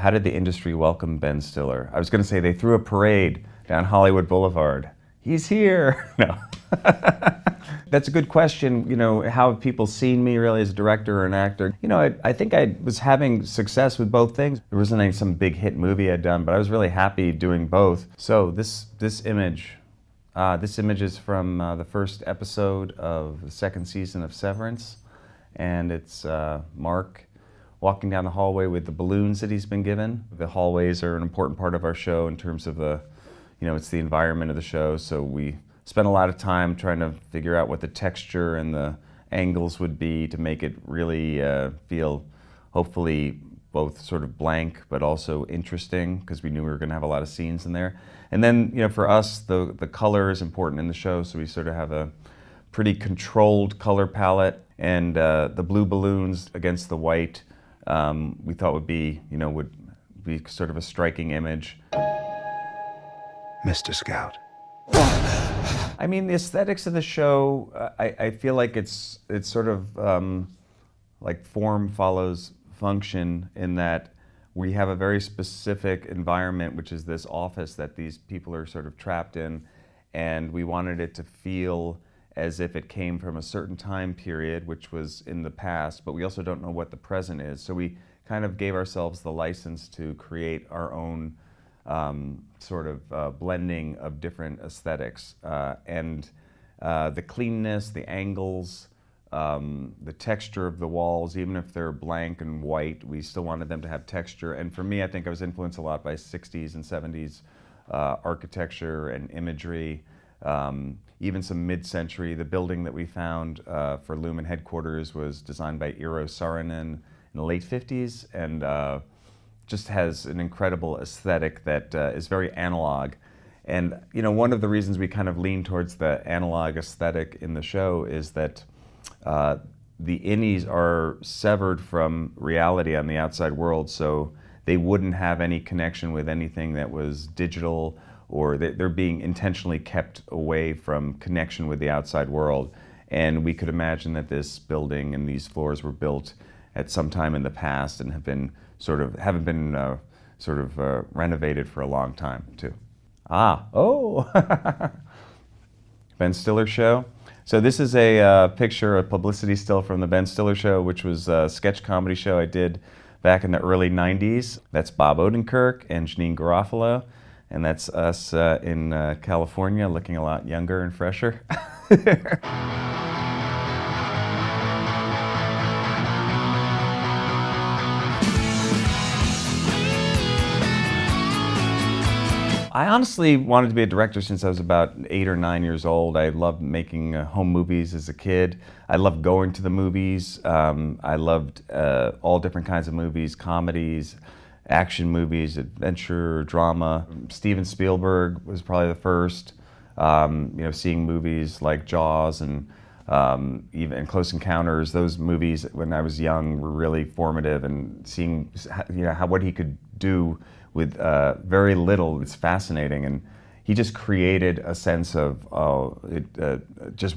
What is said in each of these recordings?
How did the industry welcome Ben Stiller? I was going to say they threw a parade down Hollywood Boulevard. He's here! No. That's a good question. You know, how have people seen me really as a director or an actor? You know, I think I was having success with both things. There wasn't some big hit movie I'd done, but I was really happy doing both. So this image is from the first episode of the second season of Severance, and it's Mark walking down the hallway with the balloons that he's been given. The hallways are an important part of our show in terms of it's the environment of the show, so we spent a lot of time trying to figure out what the texture and the angles would be to make it really feel, hopefully, both sort of blank but also interesting, because we knew we were going to have a lot of scenes in there. And then, you know, for us, the color is important in the show, so we sort of have a pretty controlled color palette, and the blue balloons against the white we thought would be sort of a striking image. Mr. Scout. I mean, the aesthetics of the show, I feel like it's sort of like form follows function, in that we have a very specific environment, which is this office that these people are sort of trapped in, and we wanted it to feel as if it came from a certain time period, which was in the past, but we also don't know what the present is. So we kind of gave ourselves the license to create our own sort of blending of different aesthetics. And the cleanness, the angles, the texture of the walls, even if they're blank and white, we still wanted them to have texture. And for me, I think I was influenced a lot by 60s and 70s architecture and imagery. Even some mid-century. The building that we found for Lumen headquarters was designed by Eero Saarinen in the late 50s, and just has an incredible aesthetic that is very analog. And you know, one of the reasons we kind of lean towards the analog aesthetic in the show is that the innies are severed from reality on the outside world, so they wouldn't have any connection with anything that was digital, or they're being intentionally kept away from connection with the outside world. And we could imagine that this building and these floors were built at some time in the past and haven't been renovated for a long time too. Ben Stiller show. So this is a picture, a publicity still from the Ben Stiller show, which was a sketch comedy show I did back in the early 90s. That's Bob Odenkirk and Janine Garofalo. And that's us in California, looking a lot younger and fresher. I honestly wanted to be a director since I was about 8 or 9 years old. I loved making home movies as a kid. I loved going to the movies. I loved all different kinds of movies, comedies, action movies, adventure, drama. Steven Spielberg was probably the first. Seeing movies like Jaws and even Close Encounters. Those movies when I was young were really formative, and seeing what he could do with very little. It's fascinating, and he just created a sense of just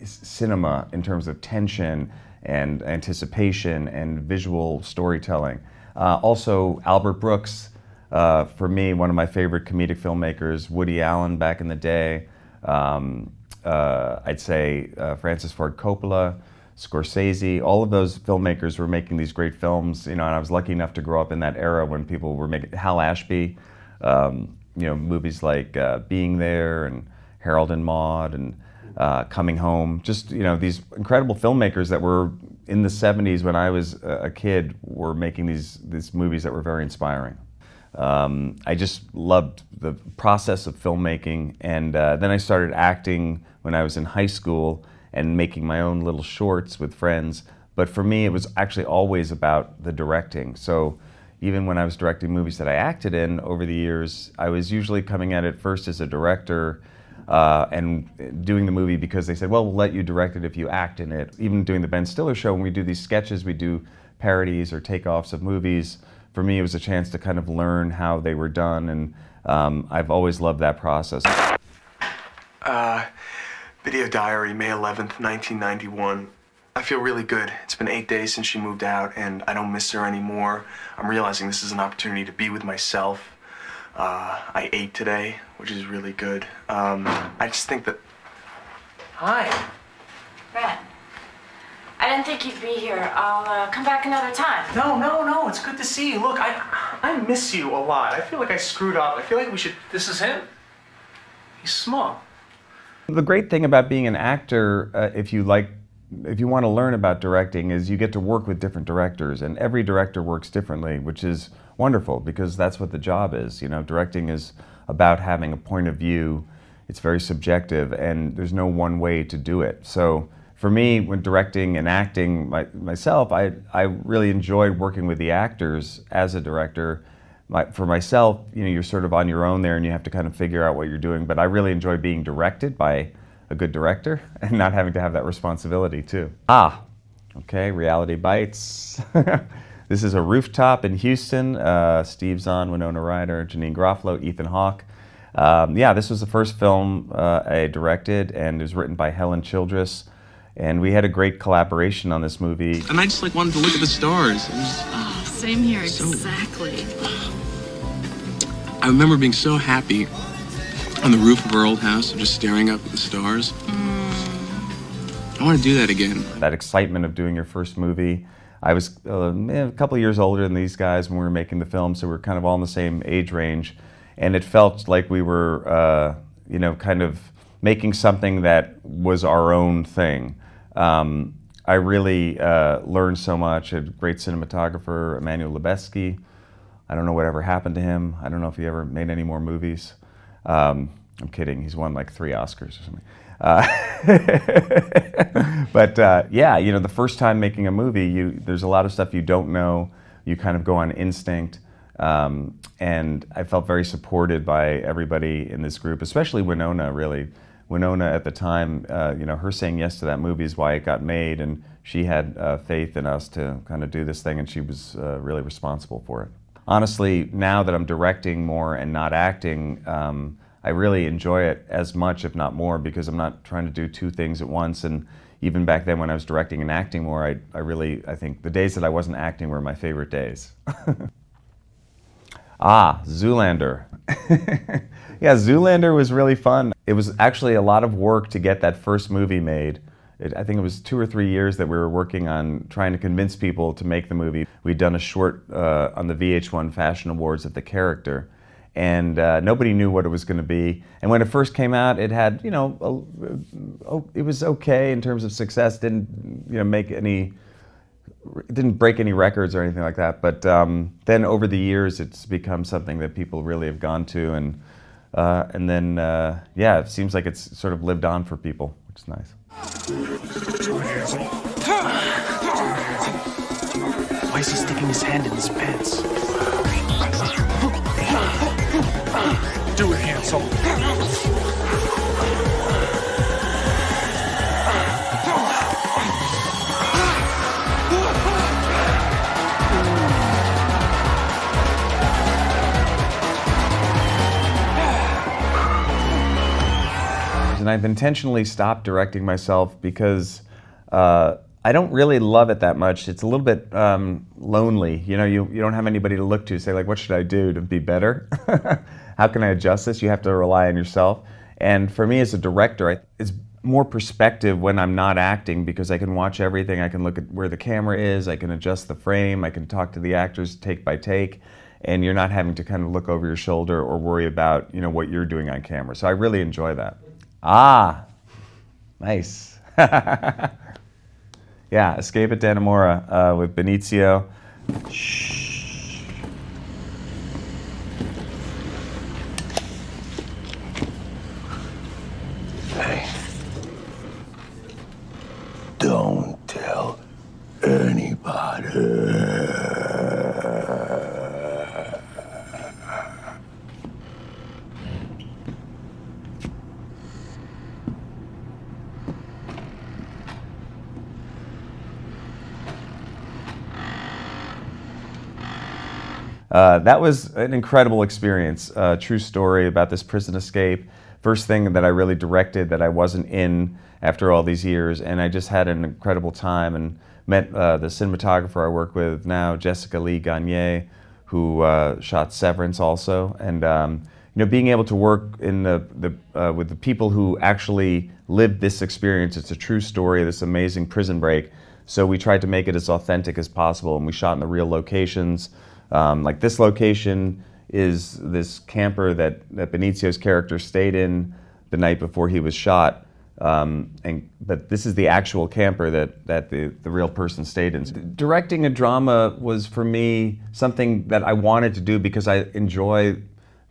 cinema in terms of tension and anticipation and visual storytelling. Also, Albert Brooks, for me, one of my favorite comedic filmmakers. Woody Allen back in the day. I'd say Francis Ford Coppola, Scorsese. All of those filmmakers were making these great films, and I was lucky enough to grow up in that era when people were making Hal Ashby, movies like Being There and Harold and Maude and Coming Home. Just these incredible filmmakers that were in the 70s when I was a kid were making these movies that were very inspiring. I just loved the process of filmmaking, and then I started acting when I was in high school and making my own little shorts with friends. But for me, it was actually always about the directing. So even when I was directing movies that I acted in over the years, I was usually coming at it first as a director and doing the movie because they said, well, we'll let you direct it if you act in it. Even doing the Ben Stiller show, when we do these sketches, we do parodies or takeoffs of movies. For me, it was a chance to kind of learn how they were done, and I've always loved that process. Video diary, May 11th, 1991. I feel really good. It's been 8 days since she moved out, and I don't miss her anymore. I'm realizing this is an opportunity to be with myself. I ate today, which is really good. I just think that... Hi. Brett, I didn't think you'd be here. I'll come back another time. No, it's good to see you. Look, I miss you a lot. I feel like I screwed up. I feel like we should... This is him? He's small. The great thing about being an actor, if you want to learn about directing, is you get to work with different directors, and every director works differently, which is wonderful because that's what the job is. You know, directing is about having a point of view. It's very subjective, and there's no one way to do it. So for me, when directing and acting myself, I really enjoyed working with the actors as a director. For myself, you know, you're sort of on your own there, and you have to kind of figure out what you're doing. But I really enjoy being directed by a good director and not having to have that responsibility too. Okay, Reality Bites. This is a rooftop in Houston. Steve Zahn, Winona Ryder, Janine Garofalo, Ethan Hawke. Yeah, this was the first film I directed, and it was written by Helen Childress. And we had a great collaboration on this movie. And I just wanted to look at the stars. Same here, exactly. I remember being so happy on the roof of our old house, just staring up at the stars. I want to do that again. That excitement of doing your first movie. I was a couple of years older than these guys when we were making the film, so we were kind of all in the same age range. And it felt like we were, you know, kind of making something that was our own thing. I really learned so much. A great cinematographer, Emmanuel Lubezki. I don't know whatever happened to him. I don't know if he ever made any more movies. I'm kidding. He's won like 3 Oscars or something. But yeah, you know, the first time making a movie, there's a lot of stuff you don't know. You kind of go on instinct. And I felt very supported by everybody in this group, especially Winona, really. Winona at the time, you know, her saying yes to that movie is why it got made, and she had faith in us to kind of do this thing, and she was really responsible for it. Honestly, now that I'm directing more and not acting, I really enjoy it as much, if not more, because I'm not trying to do 2 things at once. And even back then when I was directing and acting more, I think the days that I wasn't acting were my favorite days. Zoolander. Yeah, Zoolander was really fun. It was actually a lot of work to get that first movie made. I think it was 2 or 3 years that we were working on trying to convince people to make the movie. We'd done a short on the VH1 Fashion Awards of the character, and nobody knew what it was going to be. And when it first came out, it had, you know, it was okay in terms of success. Didn't, you know, it didn't break any records or anything like that. But then over the years, it's become something that people really have gone to, and then yeah, it seems like it's sort of lived on for people, which is nice. Why is he sticking his hand in his pants? Do it, Hansel. And I've intentionally stopped directing myself because I don't really love it that much. It's a little bit lonely. You know, you don't have anybody to look to, say like, what should I do to be better? How can I adjust this? You have to rely on yourself. And for me as a director, it's more perspective when I'm not acting, because I can watch everything. I can look at where the camera is, I can adjust the frame, I can talk to the actors take by take, and you're not having to kind of look over your shoulder or worry about, you know, what you're doing on camera. So I really enjoy that. Nice. Yeah, Escape at Dannemora with Benicio. Shh. Hey, don't tell anybody. That was an incredible experience. True story about this prison escape. first thing that I really directed that I wasn't in after all these years, and I just had an incredible time and met the cinematographer I work with now, Jessica Lee Gagne, who shot Severance also, and you know, being able to work in with the people who actually lived this experience. It's a true story, this amazing prison break. So we tried to make it as authentic as possible, and we shot in the real locations. Like this location is this camper that Benicio's character stayed in the night before he was shot. But this is the actual camper that the real person stayed in. Directing a drama was, for me, something that I wanted to do because I enjoy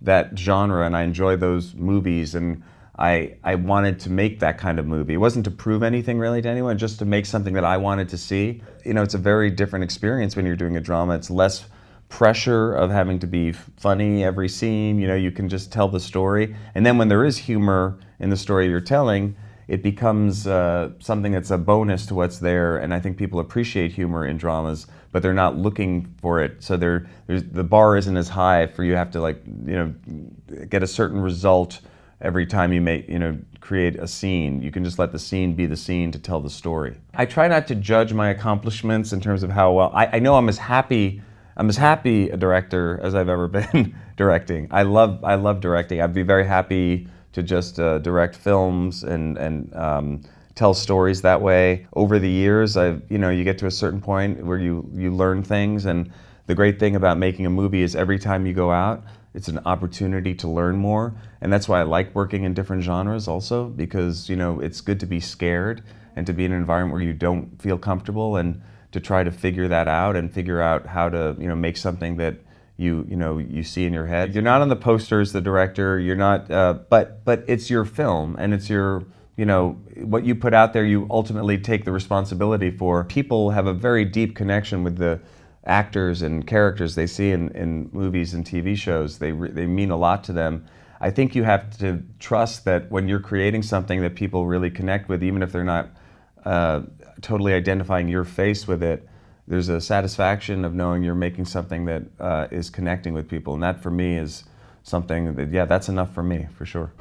that genre and I enjoy those movies, and I wanted to make that kind of movie. It wasn't to prove anything really to anyone, just to make something that I wanted to see. You know, it's a very different experience when you're doing a drama. It's less pressure of having to be funny every scene. You know, you can just tell the story. And then when there is humor in the story you're telling, it becomes something that's a bonus to what's there. And I think people appreciate humor in dramas, but they're not looking for it. So the bar isn't as high for you have to, like, you know, get a certain result every time you create a scene. You can just let the scene be the scene to tell the story. I try not to judge my accomplishments in terms of how well. I know I'm as happy a director as I've ever been directing. I love directing. I'd be very happy to just direct films and tell stories that way. Over the years, you get to a certain point where you learn things, and the great thing about making a movie is every time you go out, it's an opportunity to learn more, and that's why I like working in different genres also, because it's good to be scared and to be in an environment where you don't feel comfortable, and to try to figure that out and figure out how to make something that you see in your head. You're not on the poster as the director. You're not, but it's your film, and it's your what you put out there. You ultimately take the responsibility for. People have a very deep connection with the actors and characters they see in movies and TV shows. They mean a lot to them. I think you have to trust that when you're creating something that people really connect with, even if they're not totally identifying your face with it, there's a satisfaction of knowing you're making something that is connecting with people. And that, for me, is something that, that's enough for me, for sure.